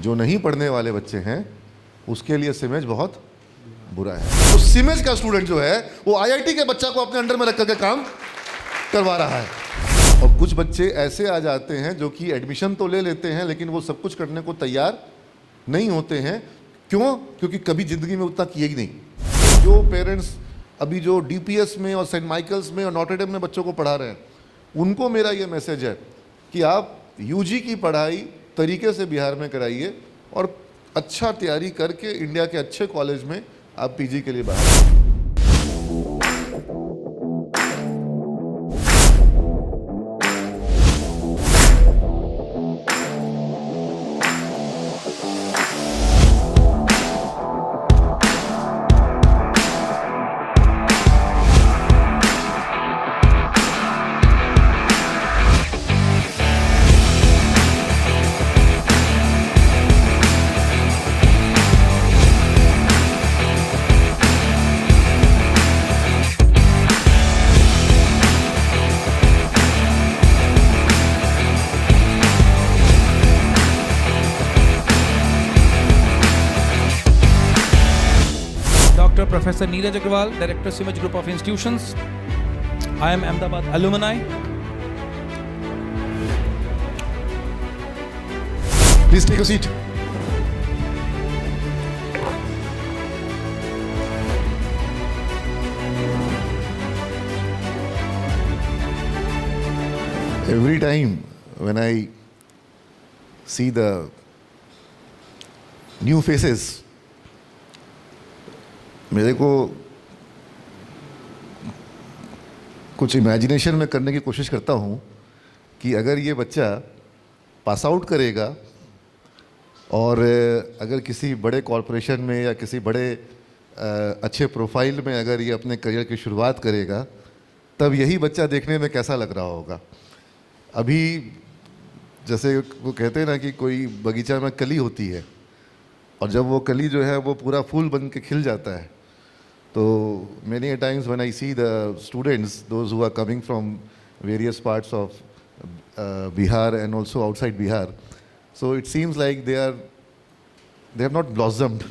जो नहीं पढ़ने वाले बच्चे हैं उसके लिए सिमेज बहुत बुरा है। तो सिमेज का स्टूडेंट जो है वो आईआईटी के बच्चा को अपने अंडर में रख करके काम करवा रहा है। और कुछ बच्चे ऐसे आ जाते हैं जो कि एडमिशन तो ले लेते हैं लेकिन वो सब कुछ करने को तैयार नहीं होते हैं। क्यों? क्योंकि कभी ज़िंदगी में उतना किए ही नहीं। जो पेरेंट्स अभी जो डीपीएस में और सेंट माइकल्स में और नॉटर डेम में बच्चों को पढ़ा रहे हैं, उनको मेरा ये मैसेज है कि आप यूजी की पढ़ाई तरीके से बिहार में कराइए और अच्छा तैयारी करके इंडिया के अच्छे कॉलेज में आप पीजी के लिए बाहर। Dr. Professor Neeraj Agarwal, Director, Simaj Group of Institutions. I am Ahmedabad alumni. Please take a seat. Every time when I see the new faces, मेरे को कुछ इमेजिनेशन में करने की कोशिश करता हूँ कि अगर ये बच्चा पास आउट करेगा और अगर किसी बड़े कॉरपोरेशन में या किसी बड़े अच्छे प्रोफाइल में अगर ये अपने करियर की शुरुआत करेगा, तब यही बच्चा देखने में कैसा लग रहा होगा। अभी जैसे वो कहते हैं ना कि कोई बगीचा में कली होती है और जब वो कली जो है वो पूरा फूल बन के खिल जाता है, तो many a times when I see the students, those who are coming from various parts of Bihar and also outside Bihar, so it seems like they have not blossomed.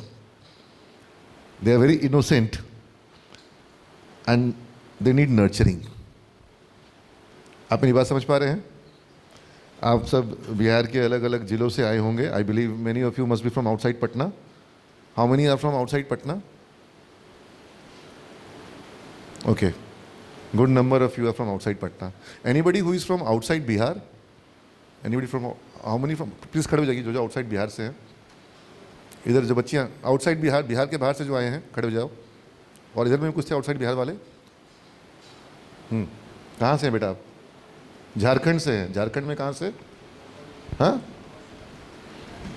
They are very innocent and they need nurturing. आप मेरी बात समझ पा रहे हैं? आप सब बिहार के अलग अलग जिलों से आए होंगे. I believe many of you must be from outside Patna. How many are from outside Patna? Okay, good number of you are from outside Patna. Anybody who is from outside Bihar? Anybody from, how many from, please खड़े हो जाइए जो outside Bihar से हैं. इधर जो बच्चियाँ outside Bihar, Bihar के बाहर से जो आए हैं खड़े हो जाओ. और इधर में कुछ थे outside बिहार वाले. कहाँ से हैं बेटा आप? झारखंड से हैं. झारखंड में कहाँ से? हाँ,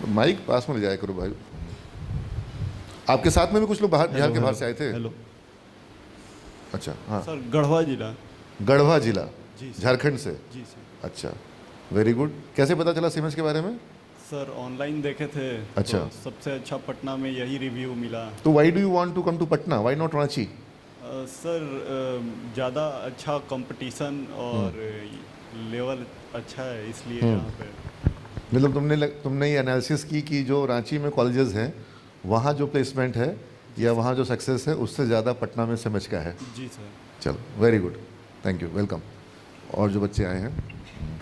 माइक पास में ले जाया करो भाई. आपके साथ में भी कुछ लोग बाहर बिहार के बाहर से आए थे? हेलो. अच्छा, हाँ सर, गढ़वा जिला. गढ़वा जिला, जी सर. झारखंड से. जी सर. अच्छा, वेरी गुड. कैसे पता चला सिमेज के बारे में? सर ऑनलाइन देखे थे. अच्छा. तो सबसे अच्छा पटना में यही रिव्यू मिला. तो why do you want to come to Patna? Why not Ranchi? Sir ज़्यादा अच्छा कंपटीशन और लेवल अच्छा है इसलिए यहाँ पे. मतलब तुमने ये एनालिसिस की कि जो रांची में कॉलेजेस हैं वहाँ जो प्लेसमेंट है या वहाँ जो सक्सेस है उससे ज़्यादा पटना में सिमेज का है. जी सर. चलो, very good, thank you, welcome. और जो बच्चे आए हैं?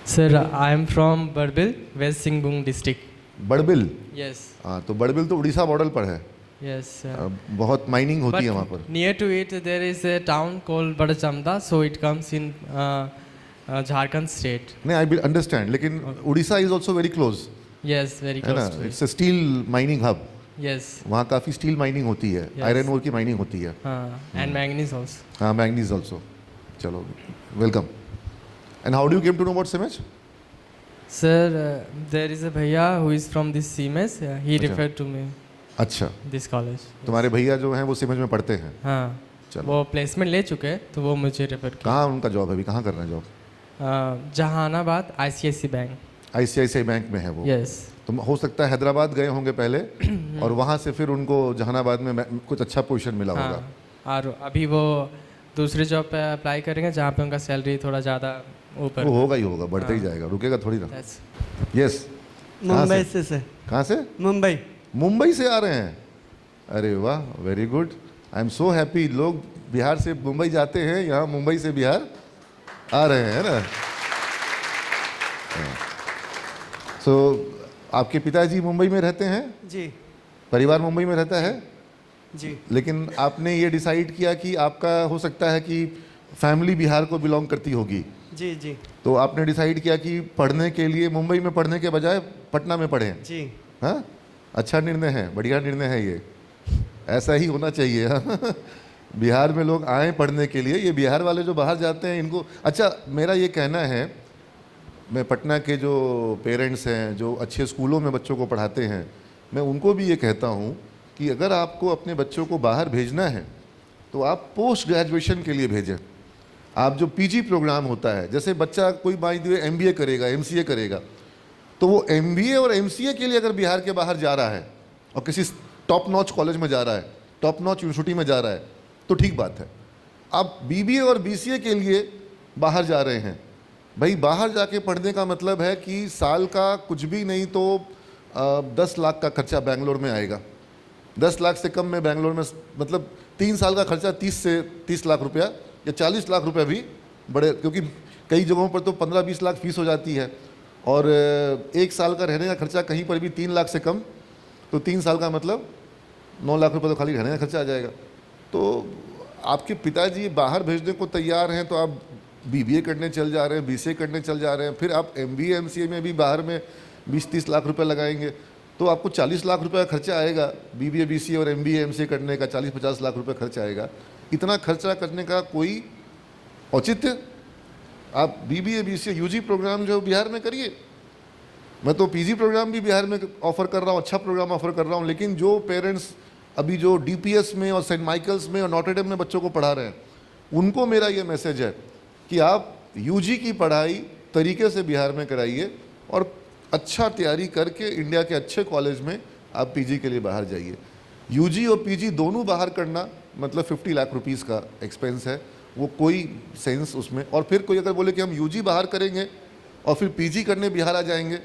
Sir, I am from Barbil, west Singhbhum district. Barbil? Yes. हाँ, तो बड़बिल तो उड़ीसा बॉर्डर पर है. Yes sir. बहुत माइनिंग होती है वहाँ पर. Near to it there is a town called Barajamda, so it comes in Jharkhand state. नहीं, आई अंडरस्टैंड, लेकिन Orissa is also very close. Yes, very है ना? Close. It's a steel mining hub. Yes. वहाँ काफ़ी स्टील माइनिंग होती है, आयरन ओर की mining होती है. And manganese also. हाँ, मैंगनीज ऑल्सो. चलो, welcome. And how do you came to know about CIMAGE? Sir, there is a भैया who is from this CIMAGE, he referred to me अच्छा, this college. तुम्हारे भैया जो हैं वो सिमेज में पढ़ते हैं? हाँ. चलो. वो प्लेसमेंट ले चुके हैं तो वो मुझे रेफर किया. कहाँ उनका जॉब है अभी? कहाँ कर रहे हैं job? Jehanabad ICICI bank. ICICI bank में है वो. यस. तो हो सकता है हैदराबाद गए होंगे पहले और वहाँ से फिर उनको जहानाबाद में कुछ अच्छा पोजीशन मिला होगा. और अभी वो दूसरी जॉब पे अप्लाई करेंगे जहाँ पे उनका सैलरी थोड़ा ज़्यादा ऊपर. वो होगा ही होगा, बढ़ता ही जाएगा, रुकेगा थोड़ी ना. That's- यस, मुंबई से कहाँ से? मुंबई। मुंबई से आ रहे हैं? अरे वाह, very good. I am so happy. लोग बिहार से मुंबई जाते हैं, यहाँ मुंबई से बिहार आ रहे हैं ना। सो आपके पिताजी मुंबई में रहते हैं? जी परिवार मुंबई में रहता है? जी। लेकिन आपने ये डिसाइड किया कि आपका हो सकता है कि फैमिली बिहार को बिलोंग करती होगी, जी जी तो आपने डिसाइड किया कि पढ़ने के लिए मुंबई में पढ़ने के बजाय पटना में पढ़ें। जी। हाँ, अच्छा निर्णय है, बढ़िया निर्णय है ये, ऐसा ही होना चाहिए। हाँ? बिहार में लोग आए पढ़ने के लिए, ये बिहार वाले जो बाहर जाते हैं इनको। अच्छा, मेरा ये कहना है, मैं पटना के जो पेरेंट्स हैं जो अच्छे स्कूलों में बच्चों को पढ़ाते हैं, मैं उनको भी ये कहता हूँ कि अगर आपको अपने बच्चों को बाहर भेजना है तो आप पोस्ट ग्रेजुएशन के लिए भेजें। आप जो पीजी प्रोग्राम होता है, जैसे बच्चा कोई मान लीजिए एमबीए करेगा, एमसीए करेगा, तो वो एमबीए और एमसीए के लिए अगर बिहार के बाहर जा रहा है और किसी टॉप नॉच कॉलेज में जा रहा है, टॉप नॉच यूनिवर्सिटी में जा रहा है, तो ठीक बात है। आप बीबीए और बीसीए के लिए बाहर जा रहे हैं, भाई बाहर जाके पढ़ने का मतलब है कि साल का कुछ भी नहीं तो 10 लाख का खर्चा बेंगलोर में आएगा। 10 लाख से कम में बेंगलोर में, मतलब 3 साल का खर्चा 30 से 30 लाख रुपया या 40 लाख रुपया भी बड़े, क्योंकि कई जगहों पर तो 15-20 लाख फीस हो जाती है, और 1 साल का रहने का खर्चा कहीं पर भी 3 लाख से कम, तो 3 साल का मतलब 9 लाख रुपये तो खाली रहने का खर्चा आ जाएगा। तो आपके पिताजी बाहर भेजने को तैयार हैं, तो आप बीबीए करने चल जा रहे हैं, बीसीए करने चल जा रहे हैं, फिर आप एमबीए एमसीए में भी बाहर में 20-30 लाख रुपए लगाएंगे, तो आपको 40 लाख रुपए का खर्चा आएगा। बीबीए बीसीए और एमबीए एमसीए करने का 40-50 लाख रुपए खर्चा आएगा। इतना खर्चा करने का कोई औचित्य? आप बीबीए बीसीए यूजी प्रोग्राम जो बिहार में करिए। मैं तो पीजी प्रोग्राम भी बिहार में ऑफर कर रहा हूँ, अच्छा प्रोग्राम ऑफर कर रहा हूँ, लेकिन जो पेरेंट्स अभी जो डीपीएस में और सेंट माइकल्स में और नॉटर डेम में बच्चों को पढ़ा रहे हैं, उनको मेरा ये मैसेज है कि आप यूजी की पढ़ाई तरीके से बिहार में कराइए और अच्छा तैयारी करके इंडिया के अच्छे कॉलेज में आप पीजी के लिए बाहर जाइए। यूजी और पीजी दोनों बाहर करना मतलब 50 लाख रुपीस का एक्सपेंस है, वो कोई सेंस उसमें। और फिर कोई अगर बोले कि हम यूजी बाहर करेंगे और फिर पीजी करने बिहार आ जाएंगे,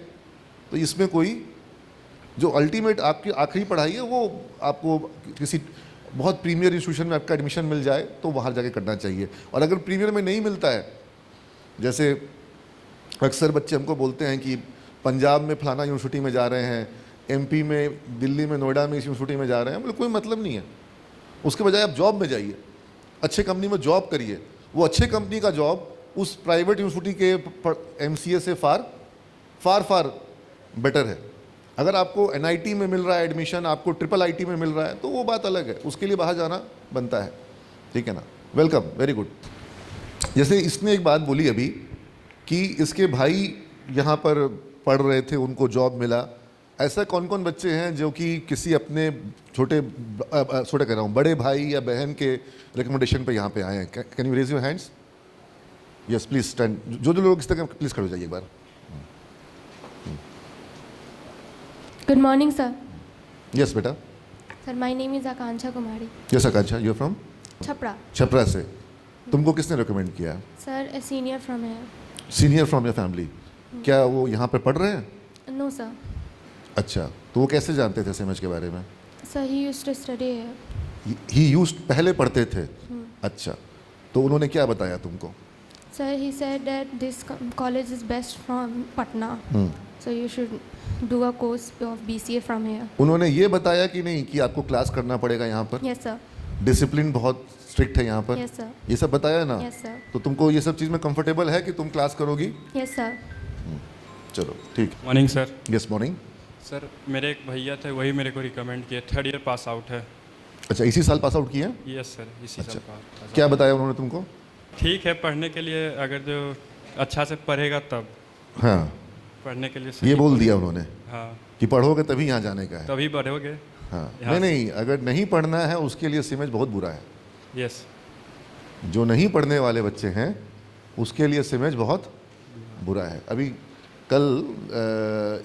तो इसमें कोई, जो अल्टीमेट आपकी आखिरी पढ़ाई है वो आपको किसी बहुत प्रीमियर इंस्टीट्यूशन में आपका एडमिशन मिल जाए तो बाहर जाके करना चाहिए। और अगर प्रीमियर में नहीं मिलता है, जैसे अक्सर बच्चे हमको बोलते हैं कि पंजाब में फलाना यूनिवर्सिटी में जा रहे हैं, एमपी में, दिल्ली में, नोएडा में इस यूनिवर्सिटी में जा रहे हैं, मतलब कोई मतलब नहीं है। उसके बजाय आप जॉब में जाइए, अच्छे कंपनी में जॉब करिए। वो अच्छे कंपनी का जॉब उस प्राइवेट यूनिवर्सिटी के एमसीए से फार फार फार बेटर है। अगर आपको एनआईटी में मिल रहा है एडमिशन, आपको ट्रिपल आईटी में मिल रहा है, तो वो बात अलग है, उसके लिए बाहर जाना बनता है, ठीक है ना। Welcome, very good. जैसे इसने एक बात बोली अभी कि इसके भाई यहाँ पर पढ़ रहे थे, उनको जॉब मिला। ऐसा कौन कौन बच्चे हैं जो कि किसी अपने छोटे कह रहा हूँ, बड़े भाई या बहन के रिकमेंडेशन पे यहाँ पे आए हैं? Can you raise your hands? Yes please stand. जो लोग इस तरह प्लीज खड़े हो जाइए एक बार। Good morning, sir. यस बेटा। Sir, my name is Akanksha Kumari. यस Akanksha, you from Chhapra. Chhapra से। तुमको किसने रिकमेंड किया? Sir, a senior from here. Senior from your family. क्या वो यहाँ पे पढ़ रहे हैं? No, sir. अच्छा, तो वो कैसे जानते थे सेमेज के बारे में? Sir, he used to study here. He used, पहले पढ़ते थे। अच्छा, तो उन्होंने क्या बताया तुमको? Sir, he said that this college is best from Patna. So you should do a course of BCA from here. उन्होंने ये बताया कि नहीं कि आपको क्लास करना पड़ेगा यहाँ पर? Yes, sir. डिसिप्लिन बहुत स्ट्रिक्ट है यहाँ पर? Yes, sir. ये सब बताया ना? Yes, sir. तो तुमको ये सब चीज़ में कंफर्टेबल है कि तुम क्लास करोगी? Yes, sir. चलो ठीक। Morning sir. Yes morning. Sir मेरे एक भैया थे, वही मेरे को रिकमेंड किए। 3rd ईयर पास आउट है। अच्छा, इसी साल पास आउट किया? यस सर, इसी साल पास। क्या बताया उन्होंने तुमको? ठीक है, पढ़ने के लिए अगर जो अच्छा से पढ़ेगा तब, हाँ, पढ़ने के लिए ये बोल दिया उन्होंने हाँ, कि पढ़ोगे तभी यहाँ जाने का है। तभी बढ़ोगे। हाँ, यहाँ नहीं, अगर नहीं पढ़ना है उसके लिए सीमेज बहुत बुरा है। यस। जो नहीं पढ़ने वाले बच्चे हैं उसके लिए सीमेज बहुत बुरा है। अभी कल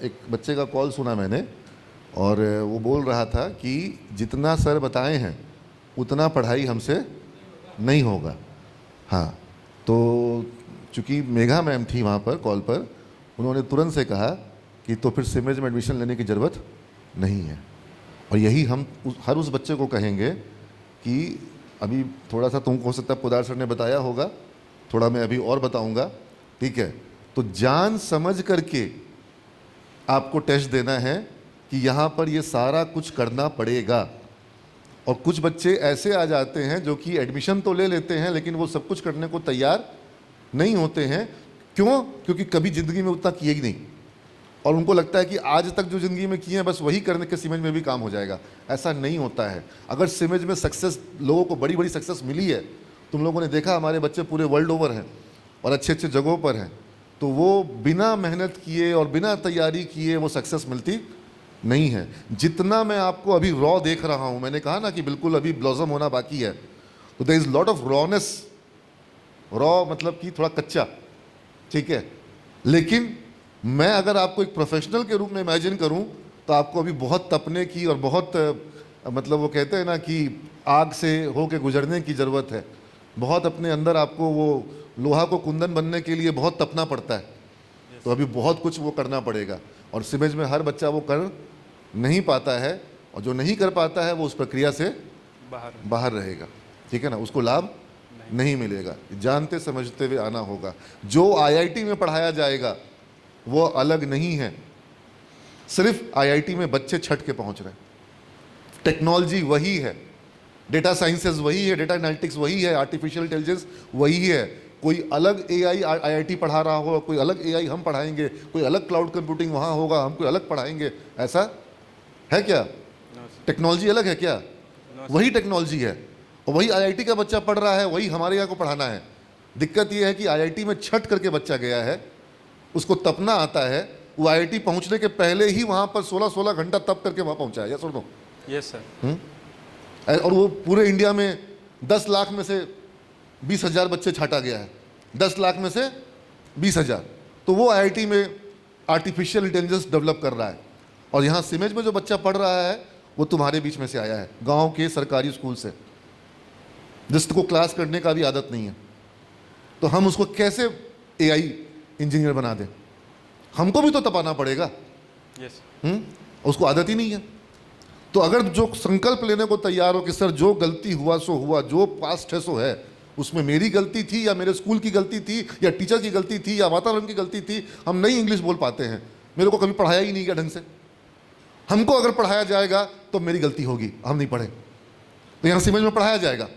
एक बच्चे का कॉल सुना मैंने, और वो बोल रहा था कि जितना सर बताए हैं उतना पढ़ाई हमसे नहीं होगा। हाँ, तो चूँकि मेघा मैम थी वहाँ पर कॉल पर, उन्होंने तुरंत से कहा कि तो फिर सिमेज में एडमिशन लेने की ज़रूरत नहीं है। और यही हम हर उस बच्चे को कहेंगे कि अभी थोड़ा सा तुमको हो सकता है पोदार सर ने बताया होगा, थोड़ा मैं अभी और बताऊंगा, ठीक है। तो जान समझ करके आपको टेस्ट देना है कि यहाँ पर ये सारा कुछ करना पड़ेगा। और कुछ बच्चे ऐसे आ जाते हैं जो कि एडमिशन तो ले लेते हैं लेकिन वो सब कुछ करने को तैयार नहीं होते हैं। क्यों? क्योंकि कभी ज़िंदगी में उतना किए ही नहीं, और उनको लगता है कि आज तक जो ज़िंदगी में किए हैं बस वही करने के सिमेज में भी काम हो जाएगा। ऐसा नहीं होता है। अगर सिमेज में सक्सेस, लोगों को बड़ी बड़ी सक्सेस मिली है, तुम लोगों ने देखा हमारे बच्चे पूरे वर्ल्ड ओवर हैं और अच्छे अच्छे जगहों पर हैं, तो वो बिना मेहनत किए और बिना तैयारी किए वो सक्सेस मिलती नहीं है। जितना मैं आपको अभी रॉ देख रहा हूँ, मैंने कहा ना कि बिल्कुल अभी ब्लॉसम होना बाकी है, तो there is lot of rawness. Raw मतलब कि थोड़ा कच्चा, ठीक है। लेकिन मैं अगर आपको एक प्रोफेशनल के रूप में इमेजिन करूं तो आपको अभी बहुत तपने की और बहुत मतलब वो कहते हैं ना कि आग से होके गुजरने की ज़रूरत है। बहुत अपने अंदर आपको वो लोहा को कुंदन बनने के लिए बहुत तपना पड़ता है। तो अभी बहुत कुछ वो करना पड़ेगा, और सिमेज में हर बच्चा वो कर नहीं पाता है, और जो नहीं कर पाता है वो उस प्रक्रिया से बाहर रहेगा, ठीक है ना, उसको लाभ नहीं मिलेगा। जानते समझते हुए आना होगा। जो आईआईटी में पढ़ाया जाएगा वो अलग नहीं है। सिर्फ आईआईटी में बच्चे छट के पहुंच रहे हैं। टेक्नोलॉजी वही है, डेटा साइंसेस वही है, डेटा एनालिटिक्स वही है, आर्टिफिशियल इंटेलिजेंस वही है। कोई अलग एआई आईआईटी पढ़ा रहा हो, कोई अलग एआई हम पढ़ाएंगे, कोई अलग क्लाउड कंप्यूटिंग वहाँ होगा, हम कोई अलग पढ़ाएंगे, ऐसा है क्या? टेक्नोलॉजी अलग है क्या? वही टेक्नोलॉजी है, और वही आईआईटी का बच्चा पढ़ रहा है, वही हमारे यहाँ को पढ़ाना है। दिक्कत यह है कि आईआईटी में छट करके बच्चा गया है, उसको तपना आता है, वो आईआईटी पहुंचने के पहले ही वहां पर 16-16 घंटा तप करके वहां पहुंचा है। या सुन दो, यस सर। और वो पूरे इंडिया में 10 लाख में से 20,000 बच्चे छाटा गया है, 10 लाख में से 20,000। तो वो आईआईटी में आर्टिफिशियल इंटेलिजेंस डेवलप कर रहा है, और यहाँ सिमेज में जो बच्चा पढ़ रहा है वो तुम्हारे बीच में से आया है, गाँव के सरकारी स्कूल से, जिसको क्लास करने का भी आदत नहीं है। तो हम उसको कैसे एआई इंजीनियर बना दें? हमको भी तो तपाना पड़ेगा। यस। उसको आदत ही नहीं है। तो अगर जो संकल्प लेने को तैयार हो कि सर जो गलती हुआ सो हुआ, जो पास्ट है सो है, उसमें मेरी गलती थी या मेरे स्कूल की गलती थी या टीचर की गलती थी या वातावरण की गलती थी, हम नहीं इंग्लिश बोल पाते हैं, मेरे को कभी पढ़ाया ही नहीं गया ढंग से, हमको अगर पढ़ाया जाएगा तो मेरी गलती होगी, हम नहीं पढ़े। तो यहाँ सिमेज में पढ़ाया जाएगा,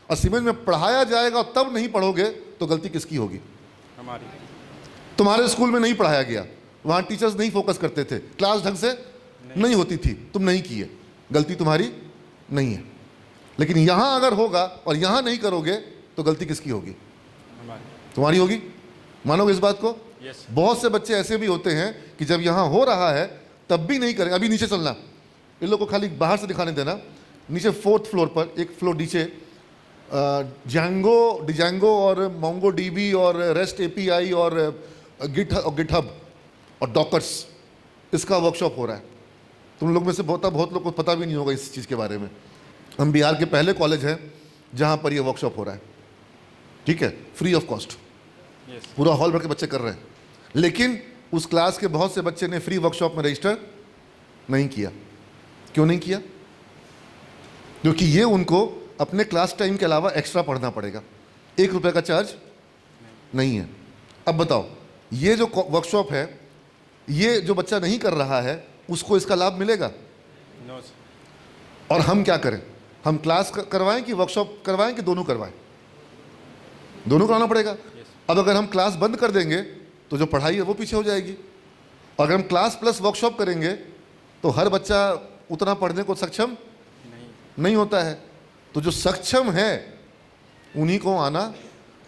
और सिमेज में पढ़ाया जाएगा और तब नहीं पढ़ोगे तो गलती किसकी होगी? हमारी। तुम्हारे स्कूल में नहीं पढ़ाया गया, वहाँ टीचर्स नहीं फोकस करते थे, क्लास ढंग से नहीं होती थी, तुम नहीं किए, गलती तुम्हारी नहीं है। लेकिन यहाँ अगर होगा और यहाँ नहीं करोगे तो गलती किसकी होगी? हमारी। तुम्हारी होगी। मानोगे इस बात को? यस। बहुत से बच्चे ऐसे भी होते हैं कि जब यहाँ हो रहा है तब भी नहीं करें। अभी नीचे चलना, इन लोग को खाली बाहर से दिखाने देना। नीचे 4th फ्लोर पर, एक फ्लोर नीचे, डिजांगो और मोंगो डीबी और रेस्ट एपीआई और गिटहब और डॉकर्स, इसका वर्कशॉप हो रहा है। तुम लोग में से बहुत लोग को पता भी नहीं होगा इस चीज़ के बारे में। हम बिहार के पहले कॉलेज हैं जहाँ पर ये वर्कशॉप हो रहा है, ठीक है, फ्री ऑफ कॉस्ट। यस। पूरा हॉल भर के बच्चे कर रहे हैं, लेकिन उस क्लास के बहुत से बच्चे ने फ्री वर्कशॉप में रजिस्टर नहीं किया। क्यों नहीं किया? क्योंकि ये उनको अपने क्लास टाइम के अलावा एक्स्ट्रा पढ़ना पड़ेगा। 1 रुपये का चार्ज नहीं है। अब बताओ, ये जो वर्कशॉप है, ये जो बच्चा नहीं कर रहा है उसको इसका लाभ मिलेगा? No sir. और हम क्या करें? हम क्लास करवाएं कि वर्कशॉप करवाएं कि दोनों करवाएं? दोनों कराना पड़ेगा। अब अगर हम क्लास बंद कर देंगे तो जो पढ़ाई है वो पीछे हो जाएगी, और अगर हम क्लास प्लस वर्कशॉप करेंगे तो हर बच्चा उतना पढ़ने को सक्षम नहीं होता है। तो जो सक्षम है उन्हीं को आना।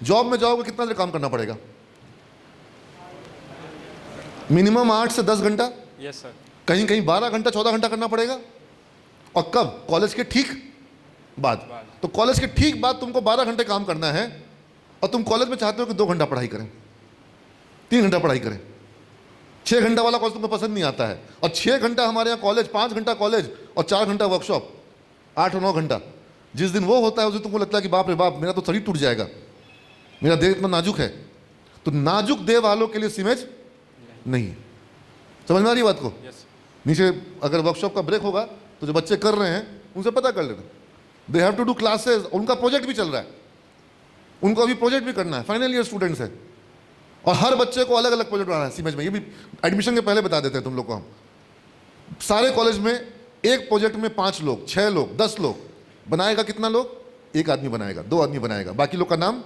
जॉब में जाओगे कितना देर काम करना पड़ेगा? मिनिमम 8 से 10 घंटा, यस सर। कहीं कहीं 12 घंटा 14 घंटा करना पड़ेगा। और कब? कॉलेज के ठीक बाद। तो कॉलेज के ठीक बाद तुमको 12 घंटे काम करना है, और तुम कॉलेज में चाहते हो कि 2 घंटा पढ़ाई करें, 3 घंटा पढ़ाई करें। 6 घंटा वाला कॉलेज तुमको पसंद नहीं आता है, और 6 घंटा हमारे यहाँ कॉलेज, 5 घंटा कॉलेज और 4 घंटा वर्कशॉप, 8 और 9 घंटा। जिस दिन वो होता है उस दिन तुमको लगता है कि बाप रे बाप, मेरा तो शरीर टूट जाएगा, मेरा देह इतना नाजुक है। तो नाजुक देह वालों के लिए सिमेज नहीं है। समझ में आ रही है बात को? यस। नीचे अगर वर्कशॉप का ब्रेक होगा तो जो बच्चे कर रहे हैं उनसे पता कर लेना। They have to do classes, उनका प्रोजेक्ट भी चल रहा है, उनको अभी प्रोजेक्ट भी करना है, फाइनल ईयर स्टूडेंट्स है, और हर बच्चे को अलग अलग प्रोजेक्ट बनाना है सीमेज में। ये भी एडमिशन के पहले बता देते हैं तुम लोग को हम। सारे कॉलेज में एक प्रोजेक्ट में 5 लोग, 6 लोग, 10 लोग बनाएगा। कितना लोग? 1 आदमी बनाएगा, 2 आदमी बनाएगा, बाकी लोग का नाम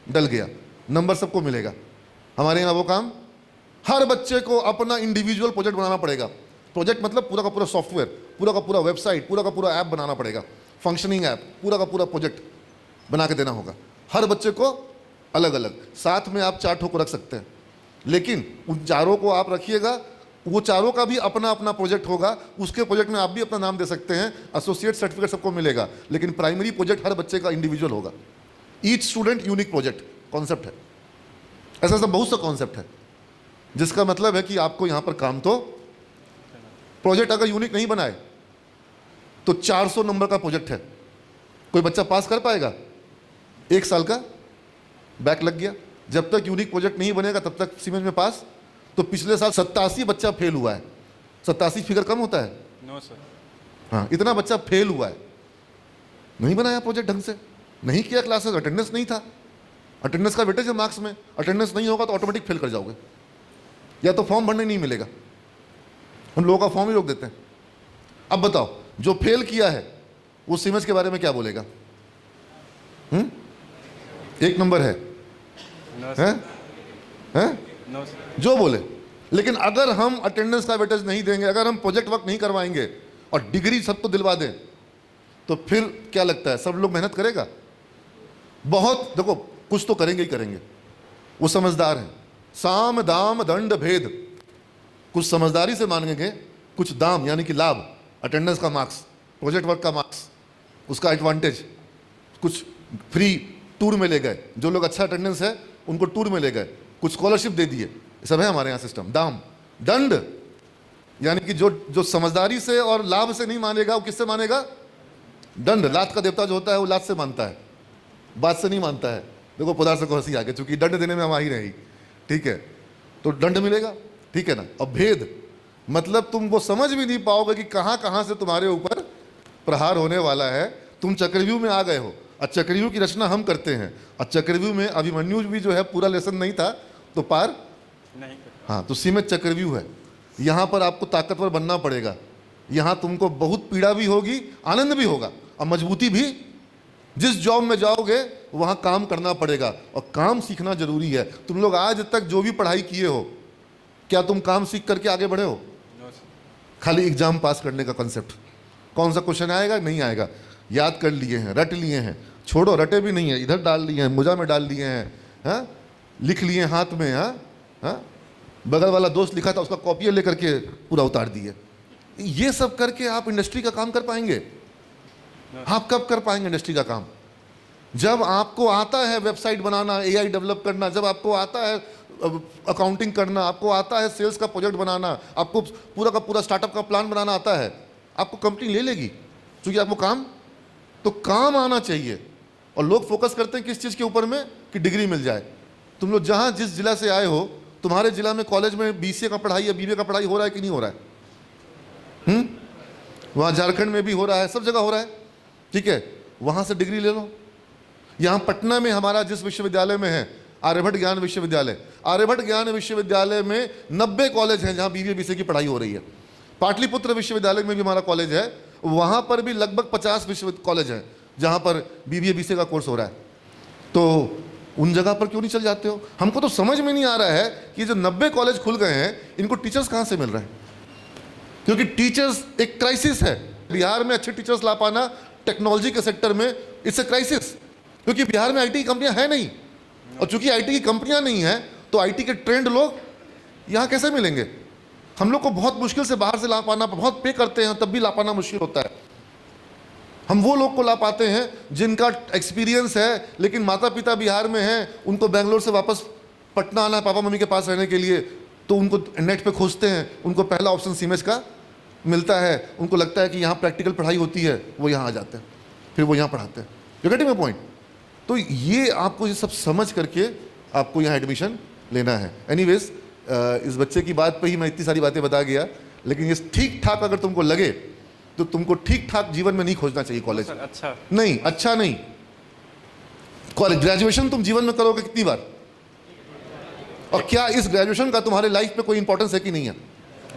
डल गया, नंबर सबको मिलेगा। हमारे यहाँ वो काम, हर बच्चे को अपना इंडिविजुअल प्रोजेक्ट बनाना पड़ेगा। प्रोजेक्ट मतलब पूरा का पूरा सॉफ्टवेयर, पूरा का पूरा वेबसाइट, पूरा का पूरा ऐप बनाना पड़ेगा, फंक्शनिंग ऐप, पूरा का पूरा प्रोजेक्ट बना के देना होगा हर बच्चे को अलग अलग। साथ में आप 4 को रख सकते हैं, लेकिन उन 4 को आप रखिएगा, वो 4 का भी अपना अपना प्रोजेक्ट होगा, उसके प्रोजेक्ट में आप भी अपना नाम दे सकते हैं, एसोसिएट सर्टिफिकेट सबको मिलेगा, लेकिन प्राइमरी प्रोजेक्ट हर बच्चे का इंडिविजुअल होगा। Each student unique project concept है। ऐसा ऐसा बहुत सा कॉन्सेप्ट है, जिसका मतलब है कि आपको यहाँ पर काम तो, प्रोजेक्ट अगर यूनिक नहीं बनाए तो 400 नंबर का प्रोजेक्ट है, कोई बच्चा पास कर पाएगा? 1 साल का बैक लग गया। जब तक यूनिक प्रोजेक्ट नहीं बनेगा तब तक सीमेज में पास। तो पिछले साल 87 बच्चा फेल हुआ है। 87 फिगर कम होता है? No sir. हाँ, इतना बच्चा फेल हुआ है, नहीं बनाया प्रोजेक्ट ढंग से, नहीं किया क्लासेस, अटेंडेंस नहीं था। अटेंडेंस का वेटेज है मार्क्स में, अटेंडेंस नहीं होगा तो ऑटोमेटिक फेल कर जाओगे, या तो फॉर्म भरने नहीं मिलेगा, हम लोगों का फॉर्म ही रोक देते हैं। अब बताओ, जो फेल किया है वो सीमेज के बारे में क्या बोलेगा? 1 नंबर है, नो हैं? हैं? No sir. जो बोले। लेकिन अगर हम अटेंडेंस का वेटेज नहीं देंगे, अगर हम प्रोजेक्ट वर्क नहीं करवाएंगे और डिग्री सबको दिलवा दें, तो फिर क्या लगता है सब लोग मेहनत करेगा? बहुत, देखो कुछ तो करेंगे ही करेंगे, वो समझदार हैं। साम दाम दंड भेद, कुछ समझदारी से मानेंगे, कुछ दाम यानी कि लाभ, अटेंडेंस का मार्क्स, प्रोजेक्ट वर्क का मार्क्स, उसका एडवांटेज, कुछ फ्री टूर में ले गए, जो लोग अच्छा अटेंडेंस है उनको टूर में ले गए, कुछ स्कॉलरशिप दे दिए, सब है हमारे यहाँ सिस्टम। दाम दंड यानी कि जो समझदारी से और लाभ से नहीं मानेगा वो किससे मानेगा? दंड। लात का देवता जो होता है वो लात से मानता है, बात से नहीं मानता है। देखो पदार्थ को हंसी आगे, चूंकि दंड देने में हम आ ही रही, ठीक है, तो दंड मिलेगा, ठीक है ना। और भेद मतलब तुम वो समझ भी नहीं पाओगे कि कहाँ कहाँ से तुम्हारे ऊपर प्रहार होने वाला है। तुम चक्रव्यूह में आ गए हो, और चक्रव्यूह की रचना हम करते हैं, और चक्रव्यूह में अभिमन्यु भी जो है पूरा लेसन नहीं था तो पार नहीं। हाँ, तो सीमित चक्रव्यूह है। यहाँ पर आपको ताकतवर बनना पड़ेगा, यहाँ तुमको बहुत पीड़ा भी होगी, आनंद भी होगा, और मजबूती भी। जिस जॉब में जाओगे वहाँ काम करना पड़ेगा, और काम सीखना जरूरी है। तुम लोग आज तक जो भी पढ़ाई किए हो, क्या तुम काम सीख करके आगे बढ़े हो? No sir. खाली एग्जाम पास करने का कंसेप्ट, कौन सा क्वेश्चन आएगा नहीं आएगा, याद कर लिए हैं, रट लिए हैं, छोड़ो रटे भी नहीं है, इधर डाल लिए हैं, मुजा में डाल लिए हैं, हाँ, लिख लिए हाथ में, हाँ हाँ, बगल वाला दोस्त लिखा था उसका कॉपी लेकर के पूरा उतार दिए। ये सब करके आप इंडस्ट्री का काम कर पाएंगे? आप कब कर पाएंगे इंडस्ट्री का काम? जब आपको आता है वेबसाइट बनाना, एआई डेवलप करना, जब आपको आता है अकाउंटिंग करना, आपको आता है सेल्स का प्रोजेक्ट बनाना, आपको पूरा का पूरा स्टार्टअप का प्लान बनाना आता है, आपको कंपनी ले लेगी, क्योंकि आपको काम आना चाहिए। और लोग फोकस करते हैं किस चीज़ के ऊपर में? कि डिग्री मिल जाए। तुम लोग जहाँ जिस जिला से आए हो, तुम्हारे जिला में कॉलेज में बीसीए का पढ़ाई या बीबीए का पढ़ाई हो रहा है कि नहीं हो रहा है? वहाँ झारखंड में भी हो रहा है, सब जगह हो रहा है, ठीक है, वहाँ से डिग्री ले लो। यहाँ पटना में हमारा जिस विश्वविद्यालय में है, आर्यभट्ट ज्ञान विश्वविद्यालय, आर्यभट्ट ज्ञान विश्वविद्यालय में 90 कॉलेज हैं जहाँ बीबीए बीसीए की पढ़ाई हो रही है। पाटलिपुत्र विश्वविद्यालय में भी हमारा कॉलेज है, वहाँ पर भी लगभग 50 कॉलेज हैं जहाँ पर बीबीए बीसीए का कोर्स हो रहा है। तो उन जगह पर क्यों नहीं चल जाते हो? हमको तो समझ में नहीं आ रहा है कि जो 90 कॉलेज खुल गए हैं, इनको टीचर्स कहाँ से मिल रहे हैं? क्योंकि टीचर्स एक क्राइसिस है बिहार में। अच्छे टीचर्स ला पाना टेक्नोलॉजी के सेक्टर में इट्स ए क्राइसिस, क्योंकि बिहार में आईटी की कंपनियां है नहीं, और चूंकि आईटी की कंपनियां नहीं है तो आईटी के ट्रेंड लोग यहाँ कैसे मिलेंगे? हम लोग को बहुत मुश्किल से बाहर से ला पाना, बहुत पे करते हैं तब भी ला पाना मुश्किल होता है। हम वो लोग को ला पाते हैं जिनका एक्सपीरियंस है, लेकिन माता पिता बिहार में हैं, उनको बेंगलोर से वापस पटना आना है पापा मम्मी के पास रहने के लिए, तो उनको नेट पे खोजते हैं, उनको पहला ऑप्शन सीमेज का मिलता है, उनको लगता है कि यहाँ प्रैक्टिकल पढ़ाई होती है, वो यहाँ आ जाते हैं, फिर वो यहाँ पढ़ाते हैं। You getting my point? तो ये आपको ये सब समझ करके आपको यहाँ एडमिशन लेना है। एनीवेज, इस बच्चे की बात पे ही मैं इतनी सारी बातें बता गया, लेकिन ये ठीक ठाक अगर तुमको लगे तो तुमको ठीक ठाक जीवन में नहीं खोजना चाहिए कॉलेज। सर अच्छा नहीं, अच्छा नहीं। कॉलेज ग्रेजुएशन तुम जीवन में करोगे कितनी बार, और क्या इस ग्रेजुएशन का तुम्हारे लाइफ पे कोई इंपॉर्टेंस है कि नहीं है?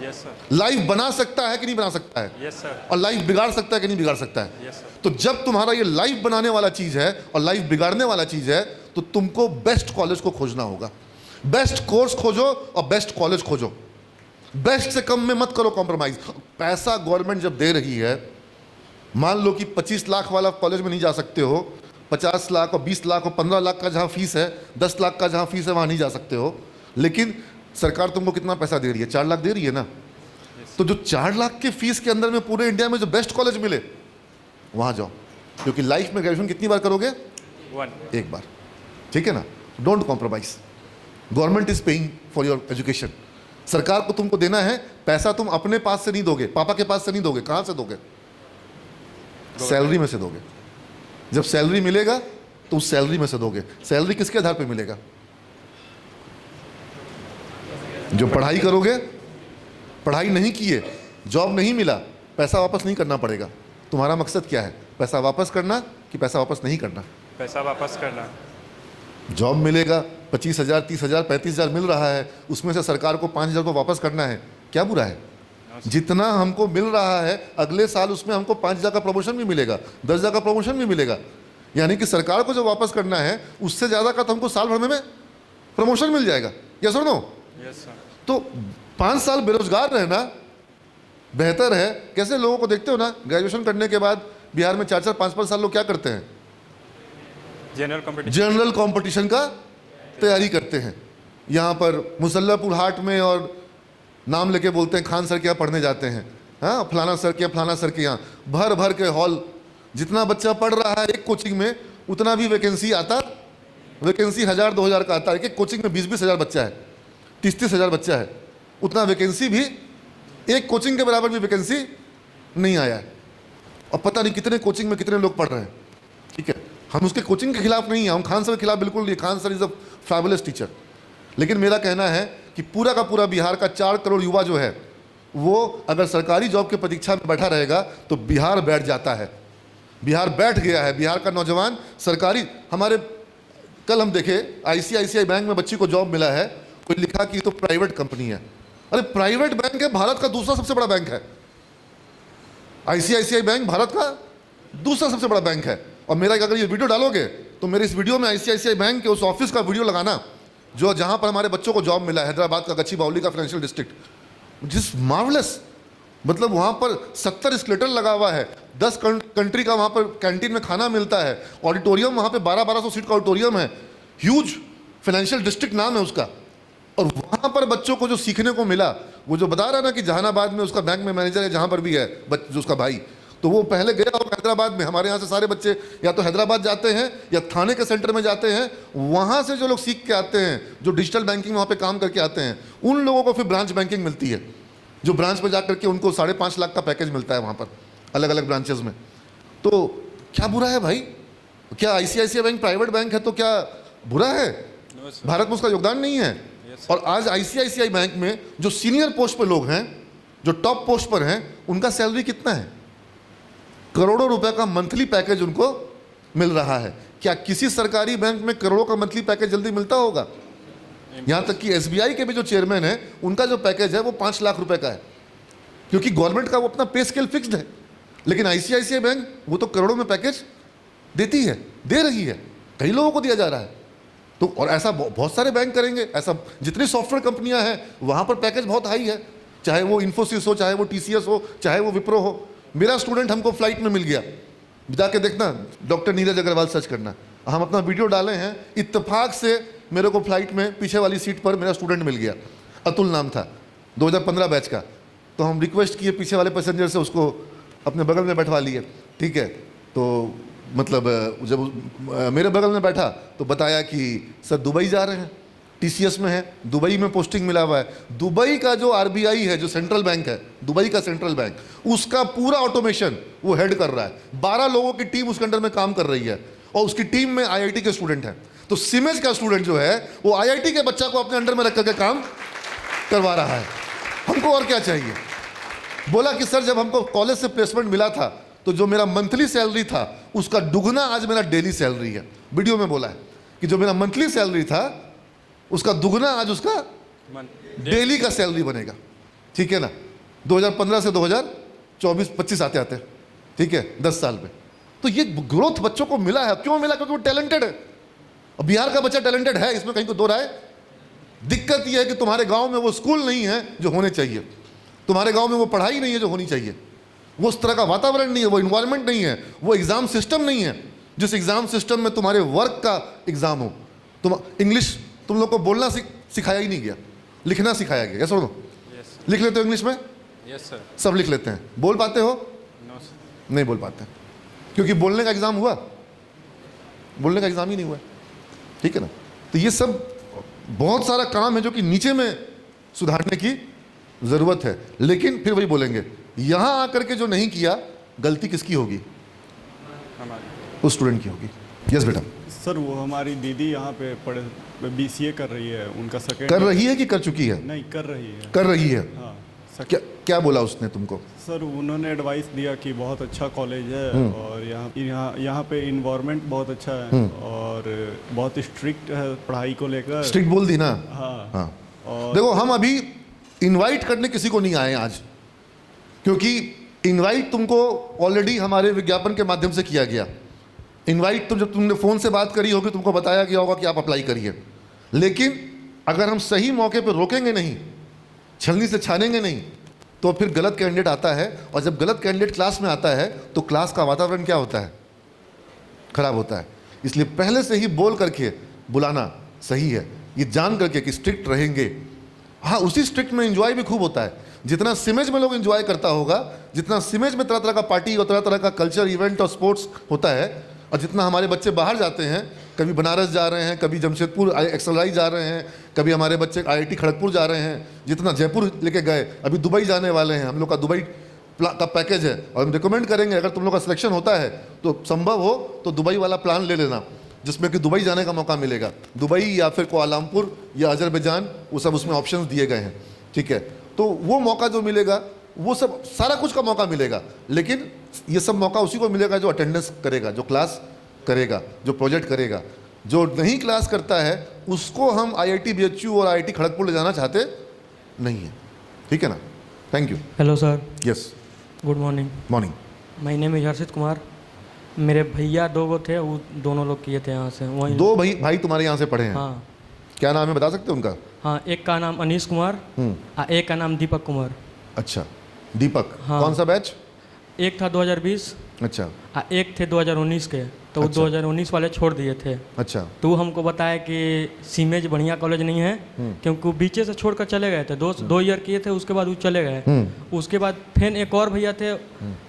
Yes sir. लाइफ बना सकता है कि नहीं बना सकता है? Yes sir. और लाइफ बिगाड़ सकता है कि नहीं बिगाड़ सकता है? Yes sir. तो जब तुम्हारा ये लाइफ बनाने वाला चीज है और लाइफ बिगाड़ने वाला चीज है, तो तुमको बेस्ट कॉलेज को खोजना होगा, बेस्ट कोर्स खोजो और बेस्ट कॉलेज खोजो। बेस्ट से कम में मत करो कॉम्प्रोमाइज। पैसा गवर्नमेंट जब दे रही है, मान लो कि 25 लाख वाला कॉलेज में नहीं जा सकते हो, 50 लाख और 20 लाख और 15 लाख का जहाँ फीस है, 10 लाख का जहाँ फीस है वहाँ नहीं जा सकते हो, लेकिन सरकार तुमको कितना पैसा दे रही है? 4 लाख दे रही है ना। तो जो 4 लाख के फीस के अंदर में पूरे इंडिया में जो बेस्ट कॉलेज मिले वहाँ जाओ, क्योंकि लाइफ में ग्रेजुएशन कितनी बार करोगे? 1। एक बार, ठीक है ना। Don't compromise. Government is paying for your education. सरकार को तुमको देना है पैसा, तुम अपने पास से नहीं दोगे, पापा के पास से नहीं दोगे, कहाँ से दोगे? सैलरी में से दोगे। जब सैलरी मिलेगा तो उस सैलरी में से दोगे। सैलरी किसके आधार पे मिलेगा? जो पढ़ाई करोगे, पढ़ाई नहीं किए, जॉब नहीं मिला, पैसा वापस नहीं करना पड़ेगा। तुम्हारा मकसद क्या है? पैसा वापस करना कि पैसा वापस नहीं करना? पैसा वापस करना। जॉब मिलेगा, 25,000, 30,000, 35,000 मिल रहा है, उसमें से सरकार को 5,000 रुपये वापस करना है, क्या बुरा है? जितना हमको मिल रहा है अगले साल उसमें हमको 5,000 का प्रमोशन भी मिलेगा, 10,000 का प्रमोशन भी मिलेगा। यानी कि सरकार को जो वापस करना है उससे ज़्यादा का तो हमको साल भर में प्रमोशन मिल जाएगा। यस और नो? Yes sir. तो 5 साल बेरोजगार रहना बेहतर है। कैसे लोगों को देखते हो ना, ग्रेजुएशन करने के बाद बिहार में 4-4, 5-5 साल लोग क्या करते हैं? जनरल कंपटीशन का तैयारी करते हैं। यहाँ पर मुसल्लापुर हाट में और नाम लेके बोलते हैं खान सर के यहाँ पढ़ने जाते हैं, हाँ फलाना सर के फलाना सर के यहाँ, भर भर के हॉल। जितना बच्चा पढ़ रहा है एक कोचिंग में उतना भी वैकेंसी आता, वैकेंसी 1,000-2,000 का आता है। एक कोचिंग में 20-20 हज़ार बच्चा है, 30-30 हज़ार बच्चा है, उतना वैकेंसी भी एक कोचिंग के बराबर भी वैकेंसी नहीं आया है। और पता नहीं कितने कोचिंग में कितने लोग पढ़ रहे हैं। ठीक है, हम उसके कोचिंग के खिलाफ नहीं हैं, हम खान सर के खिलाफ बिल्कुल नहीं। Khan sir is a fabulous teacher. लेकिन मेरा कहना है कि पूरा का पूरा बिहार का 4 करोड़ युवा जो है वो अगर सरकारी जॉब की प्रतीक्षा में बैठा रहेगा तो बिहार बैठ जाता है। बिहार बैठ गया है। बिहार का नौजवान सरकारी, हमारे कल हम देखे ICICI बैंक में बच्ची को जॉब मिला है, कोई लिखा कि तो प्राइवेट कंपनी है। अरे प्राइवेट बैंक है, भारत का दूसरा सबसे बड़ा बैंक है। ICICI बैंक भारत का दूसरा सबसे बड़ा बैंक है। और मेरा अगर ये वीडियो डालोगे तो मेरे इस वीडियो में ICICI बैंक के उस ऑफिस का वीडियो लगाना जो जहां पर हमारे बच्चों को जॉब मिला है, हैदराबाद का गच्चीबावली का फाइनेंशियल डिस्ट्रिक्ट, जिस मार्वलस, मतलब वहां पर 70 एस्केलेटर लगा हुआ है, 10 कंट्री का वहां पर कैंटीन में खाना मिलता है, ऑडिटोरियम वहां पे 1200 सीट का ऑडिटोरियम है, ह्यूज फाइनेंशियल डिस्ट्रिक्ट नाम है उसका। और वहां पर बच्चों को जो सीखने को मिला, वो जो बता रहा ना कि जहानाबाद में उसका बैंक में मैनेजर है, जहां पर भी है जो उसका भाई, तो वो पहले गया होगा हैदराबाद में। हमारे यहाँ से सारे बच्चे या तो हैदराबाद जाते हैं या थाने के सेंटर में जाते हैं, वहाँ से जो लोग सीख के आते हैं, जो डिजिटल बैंकिंग वहाँ पे काम करके आते हैं, उन लोगों को फिर ब्रांच बैंकिंग मिलती है, जो ब्रांच पे जा करके उनको 5.5 लाख का पैकेज मिलता है वहाँ पर अलग अलग ब्रांचेज में। तो क्या बुरा है भाई? क्या ICICI बैंक प्राइवेट बैंक है तो क्या बुरा है? भारत में उसका योगदान नहीं है। और आज ICICI बैंक में जो सीनियर पोस्ट पर लोग हैं, जो टॉप पोस्ट पर हैं, उनका सैलरी कितना है? करोड़ों रुपए का मंथली पैकेज उनको मिल रहा है। क्या किसी सरकारी बैंक में करोड़ों का मंथली पैकेज जल्दी मिलता होगा? यहां तक कि SBI के भी जो चेयरमैन है उनका जो पैकेज है वो 5 लाख रुपए का है, क्योंकि गवर्नमेंट का वो अपना पे स्केल फिक्स्ड है। लेकिन ICICI बैंक वो तो करोड़ों में पैकेज देती है, दे रही है, कई लोगों को दिया जा रहा है। तो और ऐसा बहुत सारे बैंक करेंगे। ऐसा जितनी सॉफ्टवेयर कंपनियां हैं वहां पर पैकेज बहुत हाई है, चाहे वो इन्फोसिस हो, चाहे वो TCS हो, चाहे वो विप्रो हो। मेरा स्टूडेंट हमको फ्लाइट में मिल गया, जाके देखना, डॉक्टर नीरज अग्रवाल सर्च करना, हम अपना वीडियो डाले हैं। इत्तेफाक से मेरे को फ्लाइट में पीछे वाली सीट पर मेरा स्टूडेंट मिल गया, अतुल नाम था, 2015 बैच का। तो हम रिक्वेस्ट किए पीछे वाले पैसेंजर से, उसको अपने बगल में बैठवा लिए। ठीक है, तो मतलब जब मेरे बगल में बैठा तो बताया कि सर दुबई जा रहे हैं, TCS में है, दुबई में पोस्टिंग मिला हुआ है। दुबई का जो RBI है, जो सेंट्रल बैंक है, दुबई का सेंट्रल बैंक, उसका पूरा ऑटोमेशन वो हेड कर रहा है। 12 लोगों की टीम उसके अंडर में काम कर रही है और उसकी टीम में IIT के स्टूडेंट हैं। तो सिमेज का स्टूडेंट जो है वो IIT के बच्चा को अपने अंडर में रख करके काम करवा रहा है, हमको और क्या चाहिए। बोला कि सर जब हमको कॉलेज से प्लेसमेंट मिला था तो जो मेरा मंथली सैलरी था उसका दुगना आज मेरा डेली सैलरी है। वीडियो में बोला है कि जो मेरा मंथली सैलरी था उसका दुगना आज उसका डेली का सैलरी बनेगा। ठीक है ना, 2015 से 2024-25 आते आते, ठीक है, 10 साल में। तो ये ग्रोथ बच्चों को मिला है। क्यों मिला? क्योंकि वो टैलेंटेड है। और बिहार का बच्चा टैलेंटेड है, इसमें कहीं को दो राय। दिक्कत यह है कि तुम्हारे गांव में वो स्कूल नहीं है जो होने चाहिए, तुम्हारे गांव में वो पढ़ाई नहीं है जो होनी चाहिए, वो उस तरह का वातावरण नहीं है, वो इन्वायरमेंट नहीं है, वो एग्जाम सिस्टम नहीं है जिस एग्जाम सिस्टम में तुम्हारे वर्क का एग्जाम हो। तुम इंग्लिश तुम लोग को बोलना सिखाया ही नहीं गया, लिखना सिखाया गया। क्या सुनो, लिख लेते हो इंग्लिश में? Yes sir. सब लिख लेते हैं। बोल पाते हो? No sir. नहीं बोल पाते, क्योंकि बोलने का एग्जाम हुआ, बोलने का एग्जाम ही नहीं हुआ। ठीक है ना। तो ये सब बहुत सारा काम है जो कि नीचे में सुधारने की ज़रूरत है। लेकिन फिर वही बोलेंगे, यहाँ आकर के जो नहीं किया, गलती किसकी होगी? उस स्टूडेंट की होगी। यस बेटा। सर वो हमारी दीदी यहाँ पे पढ़े BCA कर रही है, उनका सेकेंड। कर रही है कि कर चुकी है? नहीं, कर रही है। कर रही है। हाँ। क्या क्या बोला उसने तुमको? सर उन्होंने एडवाइस दिया कि बहुत अच्छा कॉलेज है और यहाँ पे इन्वायरमेंट बहुत अच्छा है और बहुत स्ट्रिक्ट है पढ़ाई को लेकर। स्ट्रिक्ट बोल दी ना? हाँ। हाँ। और देखो हम अभी इनवाइट करने किसी को नहीं आए आज, क्योंकि इनवाइट तुमको ऑलरेडी हमारे विज्ञापन के माध्यम से किया गया। इनवाइट जब तुमने फ़ोन से बात करी होगी तुमको बताया गया होगा कि आप अप्लाई करिए। लेकिन अगर हम सही मौके पर रोकेंगे नहीं, छलनी से छानेंगे नहीं, तो फिर गलत कैंडिडेट आता है। और जब गलत कैंडिडेट क्लास में आता है तो क्लास का वातावरण क्या होता है? खराब होता है। इसलिए पहले से ही बोल करके बुलाना सही है, ये जान करके कि स्ट्रिक्ट रहेंगे। हाँ, उसी स्ट्रिक्ट में एंजॉय भी खूब होता है। जितना सिमेज में लोग एंजॉय करता होगा, जितना सिमेज में तरह तरह का पार्टी और तरह तरह का कल्चर इवेंट और स्पोर्ट्स होता है, और जितना हमारे बच्चे बाहर जाते हैं, कभी बनारस जा रहे हैं, कभी जमशेदपुर एक्सएलआई जा रहे हैं, कभी हमारे बच्चे IIT खड़गपुर जा रहे हैं, जितना जयपुर लेके गए, अभी दुबई जाने वाले हैं। हम लोग का दुबई का पैकेज है और हम रिकमेंड करेंगे अगर तुम लोग का सिलेक्शन होता है तो संभव हो तो दुबई वाला प्लान ले लेना, जिसमें कि दुबई जाने का मौका मिलेगा। दुबई या फिर कुआलालंपुर या अजरबैजान, वो सब उसमें ऑप्शंस दिए गए हैं। ठीक है, तो वो मौका जो मिलेगा, वो सब सारा कुछ का मौका मिलेगा। लेकिन ये सब मौका उसी को मिलेगा जो अटेंडेंस करेगा, जो क्लास करेगा, जो प्रोजेक्ट करेगा। जो नहीं क्लास करता है उसको हम IIT BHU और IIT खड़गपुर ले जाना चाहते नहीं है। ठीक है ना। Thank you. Hello sir. Yes, good morning. Morning. My name is Harshit Kumar. मेरे भैया 2 गो थे, वो दोनों लोग किए थे यहाँ से। वहीं 2 भाई तुम्हारे यहाँ से पढ़े हैं? हाँ। क्या नाम है, बता सकते हो उनका? हाँ, एक का नाम अनीश कुमार, एक का नाम दीपक कुमार। अच्छा, दीपक। हाँ। कौन सा बैच? एक था 2020। अच्छा। एक थे 2019 के, तो वो अच्छा। 2019 वाले छोड़ दिए थे। अच्छा। तो वो हमको बताया कि सीमेज बढ़िया कॉलेज नहीं है, क्योंकि वो बीचे से छोड़कर चले गए थे। 2 ईयर किए थे, उसके बाद वो चले गए। उसके बाद फिर एक और भैया थे,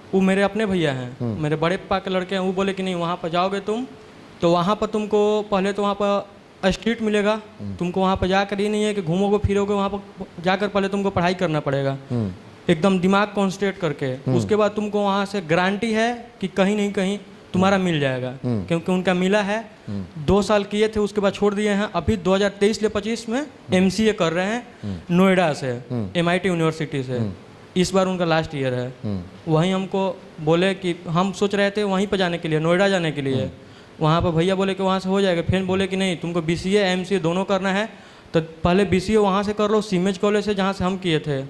वो मेरे अपने भैया हैं, मेरे बड़े पापा के लड़के हैं। वो बोले कि नहीं, वहाँ पर जाओगे तुम तो वहाँ पर तुमको पहले तो वहाँ पर स्ट्रीट मिलेगा, तुमको वहाँ पर जाकर ये नहीं है कि घूमोगे फिरोगे, वहाँ पर जाकर पहले तुमको पढ़ाई करना पड़ेगा एकदम दिमाग कॉन्सेंट्रेट करके। उसके बाद तुमको वहाँ से गारंटी है कि कहीं नहीं कहीं तुम्हारा मिल जाएगा, क्योंकि उनका मिला है। 2 साल किए थे, उसके बाद छोड़ दिए हैं। अभी 2023 से 25 में MCA कर रहे हैं नोएडा से, MIT यूनिवर्सिटी से। इस बार उनका लास्ट ईयर है। वहीं हमको बोले कि हम सोच रहे थे वहीं पर जाने के लिए, नोएडा जाने के लिए। वहाँ पर भैया बोले कि वहाँ से हो जाएगा। फिर बोले कि नहीं, तुमको BCA MCA दोनों करना है, तो पहले BCA वहाँ से कर लो, सीमेज कॉलेज से जहाँ से हम किए थे।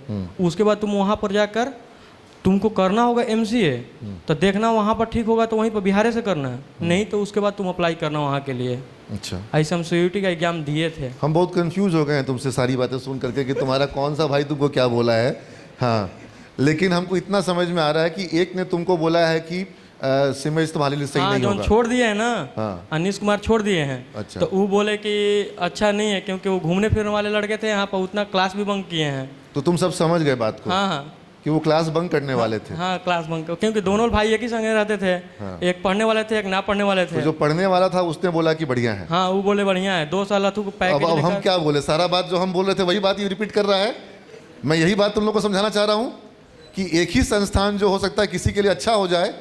उसके बाद तुम वहाँ पर जाकर तुमको करना होगा MCA, तो देखना वहाँ पर ठीक होगा तो वहीं पर बिहार से करना है, नहीं तो उसके बाद तुम अप्लाई करना वहाँ के लिए। अच्छा। ऐसे हम CUET का एग्जाम दिए थे। हम बहुत कंफ्यूज हो गए हैं तुमसे सारी बातें सुन करके कि तुम्हारा कौन सा भाई तुमको क्या बोला है। हाँ, लेकिन हमको इतना समझ में आ रहा है कि एक ने तुमको बोला है कि सिमेज तुम्हारे लिए सही नहीं होगा। छोड़ दिए हैं ना। हाँ। अनीश कुमार छोड़ दिए हैं। अच्छा। तो वो बोले कि अच्छा नहीं है, क्योंकि वो घूमने फिरने वाले लड़के थे, यहाँ पर उतना क्लास भी बंक किए हैं। तो तुम सब समझ गए बात को? हाँ हाँ, कि वो क्लास बंक करने वाले थे। हाँ, क्लास बंक, क्योंकि दोनों भाई एक ही संगे रहते थे। हाँ। एक पढ़ने वाले थे, एक ना पढ़ने वाले थे। तो जो पढ़ने वाला था उसने बोला कि बढ़िया है। हाँ, वो बोले बढ़िया है, 2 साल को पैकेज। अब हम क्या बोले? सारा बात जो हम बोल रहे थे वही बात ये रिपीट कर रहा है। मैं यही बात तुम लोग को समझाना चाह रहा हूँ कि एक ही संस्थान जो हो सकता है किसी के लिए अच्छा हो जाए,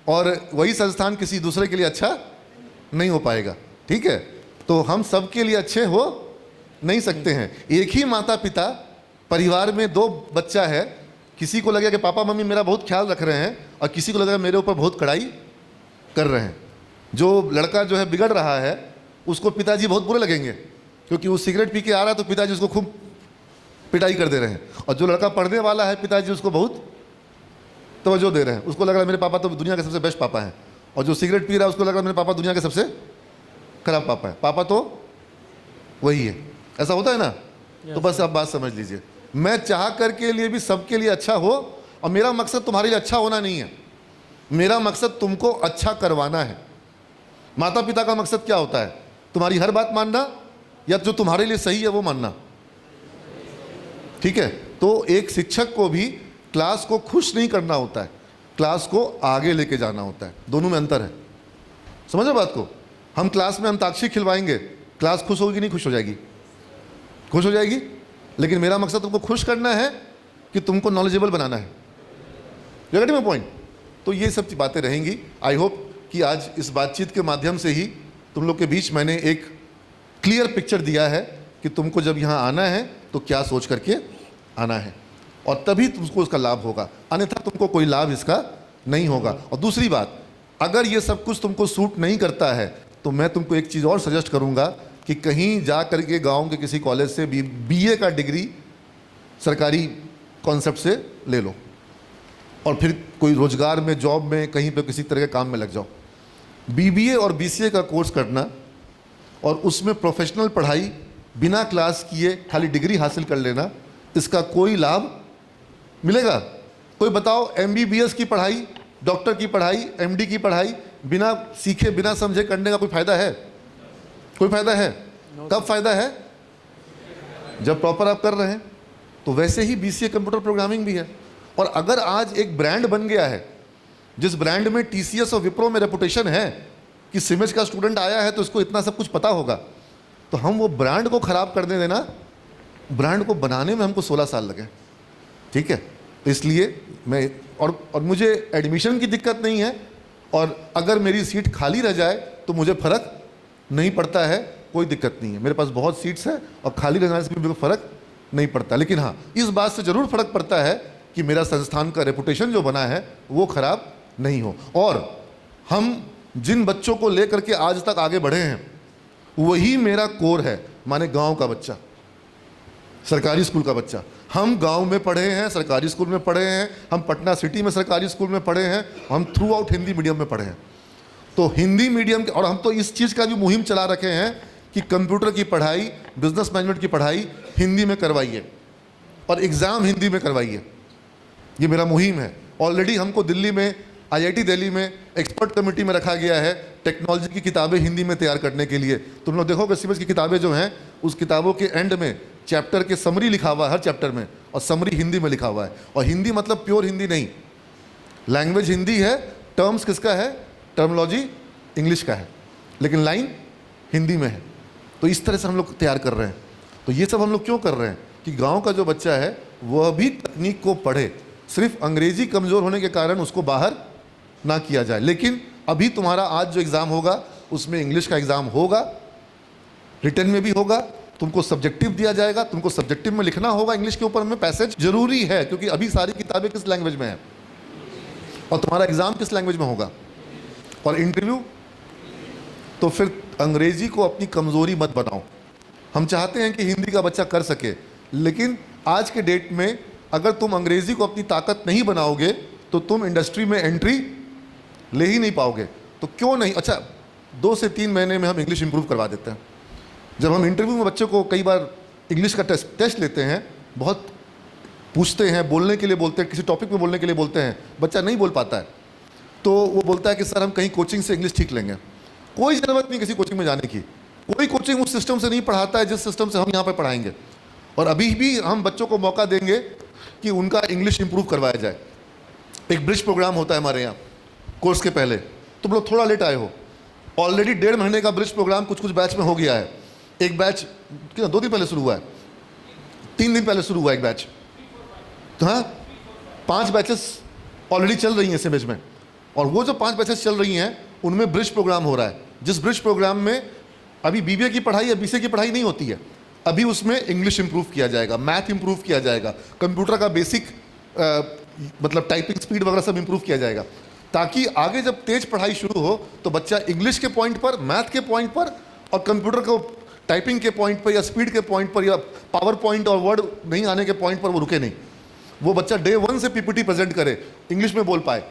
और वही संस्थान किसी दूसरे के लिए अच्छा नहीं हो पाएगा। ठीक है, तो हम सब के लिए अच्छे हो नहीं सकते हैं। एक ही माता पिता परिवार में दो बच्चा है, किसी को लगेगा कि पापा मम्मी मेरा बहुत ख्याल रख रहे हैं और किसी को लगेगा मेरे ऊपर बहुत कड़ाई कर रहे हैं। जो लड़का जो है बिगड़ रहा है उसको पिताजी बहुत बुरे लगेंगे क्योंकि वो सिगरेट पी के आ रहा है तो पिताजी उसको खूब पिटाई कर दे रहे हैं, और जो लड़का पढ़ने वाला है पिताजी उसको बहुत तवज्जो दे रहे हैं। उसको लग रहा है मेरे पापा तो दुनिया के सबसे बेस्ट पापा हैं, और जो सिगरेट पी रहा है उसको लग रहा है मेरे पापा दुनिया के सबसे खराब पापा है। पापा तो वही है, ऐसा होता है ना। तो बस आप बात समझ लीजिए, मैं चाह कर के लिए भी सबके लिए अच्छा हो, और मेरा मकसद तुम्हारे लिए अच्छा होना नहीं है, मेरा मकसद तुमको अच्छा करवाना है। माता पिता का मकसद क्या होता है? तुम्हारी हर बात मानना या जो तुम्हारे लिए सही है वो मानना, ठीक है। तो एक शिक्षक को भी क्लास को खुश नहीं करना होता है, क्लास को आगे लेके जाना होता है। दोनों में अंतर है, समझो बात को। हम क्लास में अंताक्षरी खिलवाएंगे, क्लास खुश होगी नहीं खुश हो जाएगी? खुश हो जाएगी। लेकिन मेरा मकसद तुमको खुश करना है कि तुमको नॉलेजेबल बनाना है। You get my point? तो ये सब बातें रहेंगी। आई होप कि आज इस बातचीत के माध्यम से ही तुम लोग के बीच मैंने एक क्लियर पिक्चर दिया है कि तुमको जब यहाँ आना है तो क्या सोच करके आना है, और तभी तुमको उसका लाभ होगा, अन्यथा तुमको कोई लाभ इसका नहीं होगा। और दूसरी बात, अगर ये सब कुछ तुमको सूट नहीं करता है तो मैं तुमको एक चीज़ और सजेस्ट करूँगा कि कहीं जा करके गांव के किसी कॉलेज से बीए का डिग्री सरकारी कॉन्सेप्ट से ले लो, और फिर कोई रोजगार में, जॉब में, कहीं पे किसी तरह के काम में लग जाओ। बीबीए और बीसीए का कोर्स करना और उसमें प्रोफेशनल पढ़ाई बिना क्लास किए खाली डिग्री हासिल कर लेना, इसका कोई लाभ मिलेगा? कोई बताओ, एमबीबीएस की पढ़ाई, डॉक्टर की पढ़ाई, एमडी की पढ़ाई बिना सीखे बिना समझे करने का कोई फायदा है? कोई फायदा है? कब फायदा है? जब प्रॉपर आप कर रहे हैं। तो वैसे ही बीसीए कंप्यूटर प्रोग्रामिंग भी है। और अगर आज एक ब्रांड बन गया है, जिस ब्रांड में टीसीएस और विप्रो में रेपुटेशन है कि सिमेज का स्टूडेंट आया है तो इसको इतना सब कुछ पता होगा, तो हम वो ब्रांड को खराब करने देना, ब्रांड को बनाने में हमको 16 साल लगे, ठीक है। तो इसलिए मैं और मुझे एडमिशन की दिक्कत नहीं है, और अगर मेरी सीट खाली रह जाए तो मुझे फ़र्क नहीं पड़ता है, कोई दिक्कत नहीं है। मेरे पास बहुत सीट्स हैं और खाली रहने से भी मुझे फ़र्क नहीं पड़ता। लेकिन हाँ, इस बात से ज़रूर फ़र्क पड़ता है कि मेरा संस्थान का रेपुटेशन जो बना है वो ख़राब नहीं हो। और हम जिन बच्चों को लेकर के आज तक आगे बढ़े हैं वही मेरा कोर है, माने गांव का बच्चा, सरकारी स्कूल का बच्चा। हम गांव में पढ़े हैं, सरकारी स्कूल में पढ़े हैं, हम पटना सिटी में सरकारी स्कूल में पढ़े हैं, हम थ्रू आउट हिंदी मीडियम में पढ़े हैं। तो हिंदी मीडियम के, और हम तो इस चीज़ का भी मुहिम चला रखे हैं कि कंप्यूटर की पढ़ाई, बिजनेस मैनेजमेंट की पढ़ाई हिंदी में करवाइए और एग्ज़ाम हिंदी में करवाइए। ये मेरा मुहिम है। ऑलरेडी हमको दिल्ली में, आईआईटी दिल्ली में एक्सपर्ट कमेटी में रखा गया है टेक्नोलॉजी की किताबें हिंदी में तैयार करने के लिए। तुम लोग देखोगे सिमेज की किताबें जो हैं, उस किताबों के एंड में चैप्टर के समरी लिखा हुआ है, हर चैप्टर में, और समरी हिंदी में लिखा हुआ है। और हिंदी मतलब प्योर हिंदी नहीं, लैंग्वेज हिंदी है, टर्म्स किसका है, टर्मोलॉजी इंग्लिश का है, लेकिन लाइन हिंदी में है। तो इस तरह से हम लोग तैयार कर रहे हैं। तो ये सब हम लोग क्यों कर रहे हैं कि गाँव का जो बच्चा है वह भी तकनीक को पढ़े, सिर्फ अंग्रेजी कमज़ोर होने के कारण उसको बाहर ना किया जाए। लेकिन अभी तुम्हारा आज जो एग्ज़ाम होगा उसमें इंग्लिश का एग्ज़ाम होगा, रिटन में भी होगा, तुमको सब्जेक्टिव दिया जाएगा, तुमको सब्जेक्टिव में लिखना होगा इंग्लिश के ऊपर में पैसेज जरूरी है, क्योंकि अभी सारी किताबें किस लैंग्वेज में है और तुम्हारा एग्ज़ाम किस लैंग्वेज में होगा, और इंटरव्यू। तो फिर अंग्रेजी को अपनी कमज़ोरी मत बनाओ। हम चाहते हैं कि हिंदी का बच्चा कर सके, लेकिन आज के डेट में अगर तुम अंग्रेज़ी को अपनी ताकत नहीं बनाओगे तो तुम इंडस्ट्री में एंट्री ले ही नहीं पाओगे। तो क्यों नहीं, अच्छा 2 से 3 महीने में हम इंग्लिश इंप्रूव करवा देते हैं। जब हम इंटरव्यू में बच्चों को कई बार इंग्लिश का टेस्ट लेते हैं, बहुत पूछते हैं, बोलने के लिए बोलते हैं, किसी टॉपिक में बोलने के लिए बोलते हैं, बच्चा नहीं बोल पाता है, तो वो बोलता है कि सर हम कहीं कोचिंग से इंग्लिश सीख लेंगे। कोई ज़रूरत नहीं किसी कोचिंग में जाने की, कोई कोचिंग उस सिस्टम से नहीं पढ़ाता है जिस सिस्टम से हम यहाँ पर पढ़ाएंगे। और अभी भी हम बच्चों को मौका देंगे कि उनका इंग्लिश इंप्रूव करवाया जाए। एक ब्रिज प्रोग्राम होता है हमारे यहाँ कोर्स के पहले, तुम लोग थोड़ा लेट आए हो, ऑलरेडी 1.5 महीने का ब्रिज प्रोग्राम कुछ कुछ बैच में हो गया है। एक बैच 2 दिन पहले शुरू हुआ है, 3 दिन पहले शुरू हुआ एक बैच, तो हाँ 5 बैचेस ऑलरेडी चल रही हैं सिमेज में। और वो जो 5 बैचेस चल रही हैं उनमें ब्रिज प्रोग्राम हो रहा है, जिस ब्रिज प्रोग्राम में अभी बीबीए की पढ़ाई या बीसीए की पढ़ाई नहीं होती है, अभी उसमें इंग्लिश इंप्रूव किया जाएगा, मैथ इंप्रूव किया जाएगा, कंप्यूटर का बेसिक मतलब टाइपिंग स्पीड वगैरह सब इंप्रूव किया जाएगा, ताकि आगे जब तेज पढ़ाई शुरू हो तो बच्चा इंग्लिश के पॉइंट पर, मैथ के पॉइंट पर और कंप्यूटर को टाइपिंग के पॉइंट पर या स्पीड के पॉइंट पर या पावर पॉइंट और वर्ड नहीं आने के पॉइंट पर वो रुके नहीं। वो बच्चा डे 1 से पीपीटी प्रेजेंट करे, इंग्लिश में बोल पाए,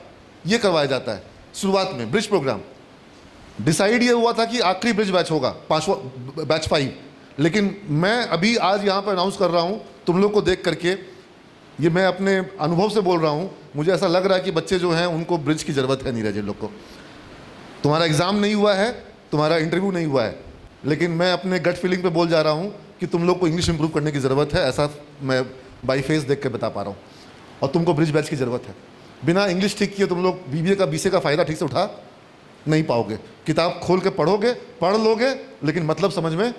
ये करवाया जाता है। शुरुआत में ब्रिज प्रोग्राम डिसाइड ये हुआ था कि आखिरी ब्रिज बैच होगा, पांचवा बैच 5, लेकिन मैं अभी आज यहाँ पर अनाउंस कर रहा हूँ तुम लोग को देख करके, ये मैं अपने अनुभव से बोल रहा हूँ, मुझे ऐसा लग रहा है कि बच्चे जो हैं उनको ब्रिज की ज़रूरत है नीरज। इन लोग को तुम्हारा एग्ज़ाम नहीं हुआ है, तुम्हारा इंटरव्यू नहीं हुआ है, लेकिन मैं अपने गट फीलिंग पे बोल जा रहा हूँ कि तुम लोग को इंग्लिश इंप्रूव करने की ज़रूरत है, ऐसा मैं बाई फेस देख के बता पा रहा हूँ। और तुमको ब्रिज बैच की ज़रूरत है। बिना इंग्लिश ठीक किए तुम लोग बीबीए का बीसीए का फ़ायदा ठीक से उठा नहीं पाओगे। किताब खोल के पढ़ोगे, पढ़ लोगे, लेकिन मतलब समझ में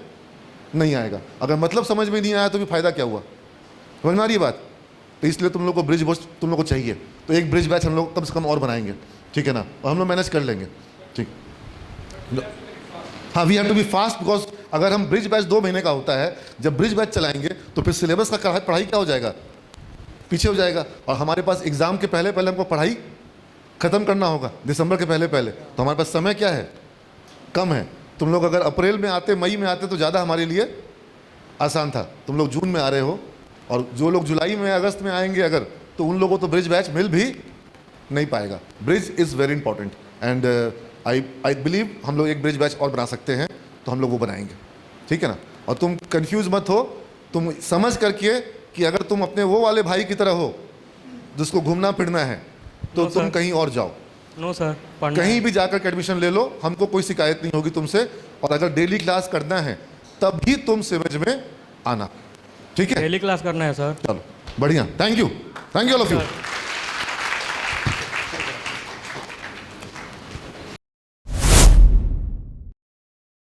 नहीं आएगा। अगर मतलब समझ में नहीं आया तो भी फ़ायदा क्या हुआ? समझ में आ रही है बात? तो इसलिए तुम लोग को ब्रिज बैच तुम लोग को चाहिए। तो एक ब्रिज बैच हम लोग कम से कम और बनाएंगे, ठीक है ना? और हम लोग मैनेज कर लेंगे, ठीक। हाँ, we have to be fast, because अगर हम ब्रिज बैच 2 महीने का होता है, जब ब्रिज बैच चलाएंगे तो फिर सिलेबस का पढ़ाई क्या हो जाएगा? पीछे हो जाएगा। और हमारे पास एग्ज़ाम के पहले पहले हमको पढ़ाई ख़त्म करना होगा, दिसंबर के पहले पहले। तो हमारे पास समय क्या है? कम है। तुम लोग अगर अप्रैल में आते, मई में आते तो ज़्यादा हमारे लिए आसान था। तुम लोग जून में आ रहे हो, और जो लोग जुलाई में, अगस्त में आएंगे अगर, तो उन लोगों को तो ब्रिज बैच मिल भी नहीं पाएगा। Bridge is very important and I believe हम लोग एक ब्रिज बैच और बना सकते हैं, तो हम लोग वो बनाएंगे, ठीक है ना? और तुम कंफ्यूज मत हो, तुम समझ करके कि अगर तुम अपने वो वाले भाई की तरह हो जिसको घूमना फिरना है, तो तुम कहीं और जाओ। नो सर, कहीं भी जाकर एडमिशन ले लो, हमको कोई शिकायत नहीं होगी तुमसे। और अगर डेली क्लास करना है तब भी तुम सिमज में आना, ठीक है? डेली क्लास करना है सर। चलो बढ़िया, thank you all of you.